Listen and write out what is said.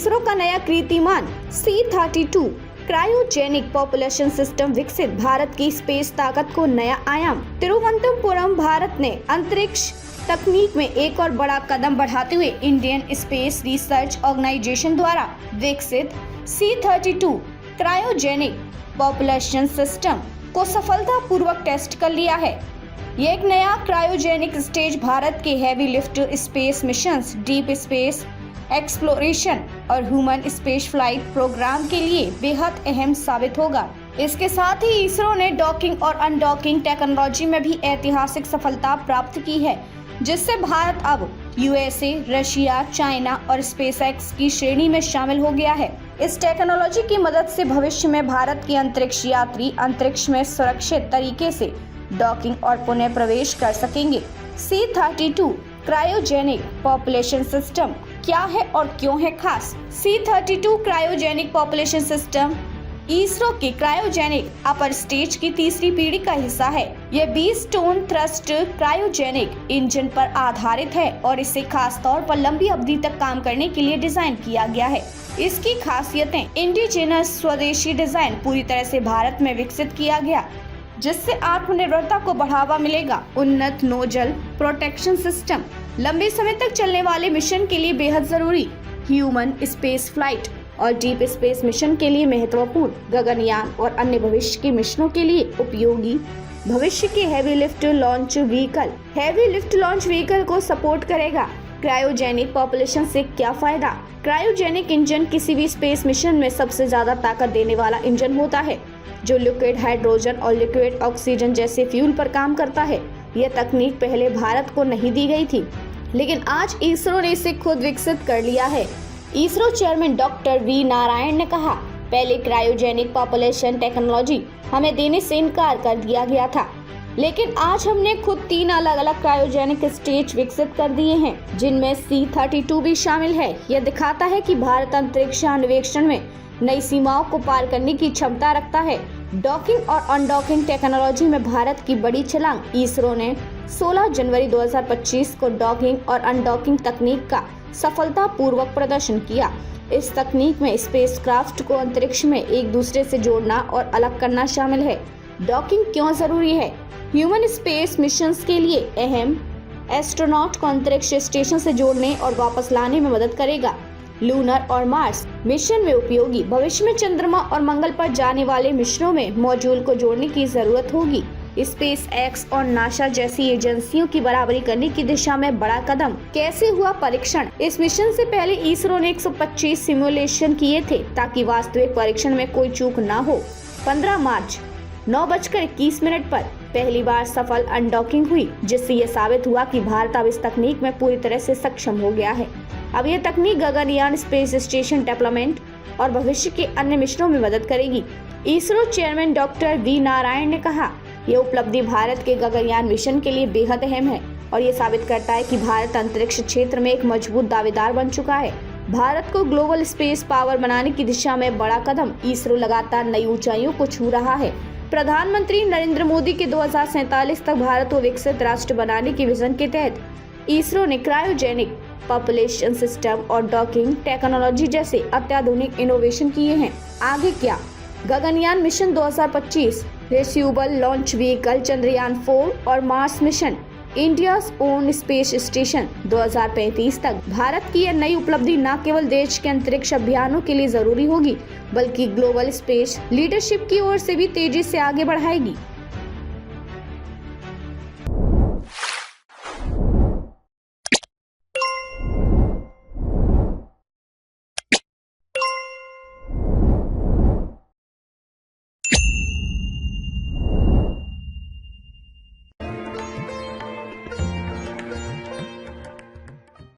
इसरो का नया कीर्तिमान C-32 क्रायोजेनिक पॉपुलेशन सिस्टम विकसित, भारत की स्पेस ताकत को नया आयाम। तिरुवनंतपुरम, भारत ने अंतरिक्ष तकनीक में एक और बड़ा कदम बढ़ाते हुए इंडियन स्पेस रिसर्च ऑर्गेनाइजेशन द्वारा विकसित C-32 क्रायोजेनिक पॉपुलेशन सिस्टम को सफलतापूर्वक टेस्ट कर लिया है। ये एक नया क्रायोजेनिक स्टेज भारत के heavy lift space missions, deep space exploration और ह्यूमन स्पेस फ्लाइट प्रोग्राम के लिए बेहद अहम साबित होगा। इसके साथ ही इसरो ने डॉकिंग और अनडॉकिंग टेक्नोलॉजी में भी ऐतिहासिक सफलता प्राप्त की है, जिससे भारत अब USA, रशिया, चाइना और स्पेसएक्स की श्रेणी में शामिल हो गया है। इस टेक्नोलॉजी की मदद से भविष्य में भारत के अंतरिक्ष यात्री अंतरिक्ष में सुरक्षित तरीके से डॉकिंग और पुनः प्रवेश कर सकेंगे। C-32 क्रायोजेनिक पॉपुलेशन सिस्टम क्या है और क्यों है खास? C-32 cryogenic population system ISRO के क्रायोजेनिक अपर स्टेज की तीसरी पीढ़ी का हिस्सा है। यह 20 टन थ्रस्ट क्रायोजेनिक इंजन पर आधारित है और इसे खास तौर पर लंबी अवधि तक काम करने के लिए डिजाइन किया गया है। इसकी खासियतें: इंडिजिनस स्वदेशी डिजाइन, पूरी तरह से भारत में विकसित किया गया, जिससे आत्मनिर्भरता को बढ़ावा मिलेगा। उन्नत नोजल प्रोटेक्शन सिस्टम, लंबे समय तक चलने वाले मिशन के लिए बेहद जरूरी। ह्यूमन स्पेस फ्लाइट और डीप स्पेस मिशन के लिए महत्वपूर्ण। गगनयान और अन्य भविष्य के मिशनों के लिए उपयोगी। भविष्य के हैवी लिफ्ट लॉन्च व्हीकल को सपोर्ट करेगा। क्रायोजेनिक पॉपुलेशन से क्या फायदा? क्रायोजेनिक इंजन किसी भी स्पेस मिशन में सबसे ज्यादा ताकत देने वाला इंजन होता है, जो लिक्विड हाइड्रोजन और लिक्विड ऑक्सीजन जैसे फ्यूल पर काम करता है। यह तकनीक पहले भारत को नहीं दी गई थी, लेकिन आज इसरो ने इसे खुद विकसित कर लिया है। ISRO chairman doctor V Narayan ने कहा, पहले क्रायोजेनिक पॉपुलेशन टेक्नोलॉजी हमें देने से इनकार कर दिया गया था, लेकिन आज हमने खुद 3 अलग अलग क्रायोजेनिक स्टेज विकसित कर दिए हैं, जिनमें C-32 भी शामिल है। यह दिखाता है कि भारत अंतरिक्ष अन्वेषण में नई सीमाओं को पार करने की क्षमता रखता है। डॉकिंग और अनडॉकिंग टेक्नोलॉजी में भारत की बड़ी छलांग। इसरो ने 16 जनवरी 2025 को डॉकिंग और अनडॉकिंग तकनीक का सफलतापूर्वक प्रदर्शन किया। इस तकनीक में स्पेसक्राफ्ट को अंतरिक्ष में एक दूसरे से जोड़ना और अलग करना शामिल है। डॉकिंग क्यों जरूरी है? ह्यूमन स्पेस मिशंस के लिए अहम। एस्ट्रोनॉट को अंतरिक्ष स्टेशन से जोड़ने और वापस लाने में मदद करेगा। लूनर और मार्स मिशन में उपयोगी। भविष्य में चंद्रमा और मंगल पर जाने वाले मिशनों में मॉड्यूल को जोड़ने की जरूरत होगी। स्पेसएक्स और नासा जैसी एजेंसियों की बराबरी करने की दिशा में बड़ा कदम। कैसे हुआ परीक्षण? इस मिशन से पहले इसरो ने 125 सिमुलेशन किए थे, ताकि वास्तविक परीक्षण में कोई चूक न हो। 15 मार्च 9:21 पर पहली बार सफल अनडॉकिंग हुई, जिससे ये साबित हुआ कि भारत अब इस तकनीक में पूरी तरह से सक्षम हो गया है। अब यह तकनीक गगनयान, स्पेस स्टेशन डेवलपमेंट और भविष्य के अन्य मिशनों में मदद करेगी। ISRO chairman doctor V Narayan ने कहा, यह उपलब्धि भारत के गगनयान मिशन के लिए बेहद अहम है और ये साबित करता है कि भारत अंतरिक्ष क्षेत्र में एक मजबूत दावेदार बन चुका है। भारत को ग्लोबल स्पेस पावर बनाने की दिशा में बड़ा कदम। इसरो लगातार नई ऊंचाइयों को छू रहा है। प्रधानमंत्री नरेंद्र मोदी के 2047 तक भारत को विकसित राष्ट्र बनाने के विजन के तहत इसरो ने क्रायोजेनिक पॉपुलेशन सिस्टम और डॉकिंग टेक्नोलॉजी जैसे अत्याधुनिक इनोवेशन किए हैं। आगे क्या? Gaganyaan mission 2025, retrievable launch vehicle Chandrayaan 4 और Mars mission, India's own space station 2035 तक। भारत की यह नई उपलब्धि न केवल देश के अंतरिक्ष अभियानों के लिए जरूरी होगी, बल्कि ग्लोबल स्पेस लीडरशिप की ओर से भी तेजी से आगे बढ़ाएगी।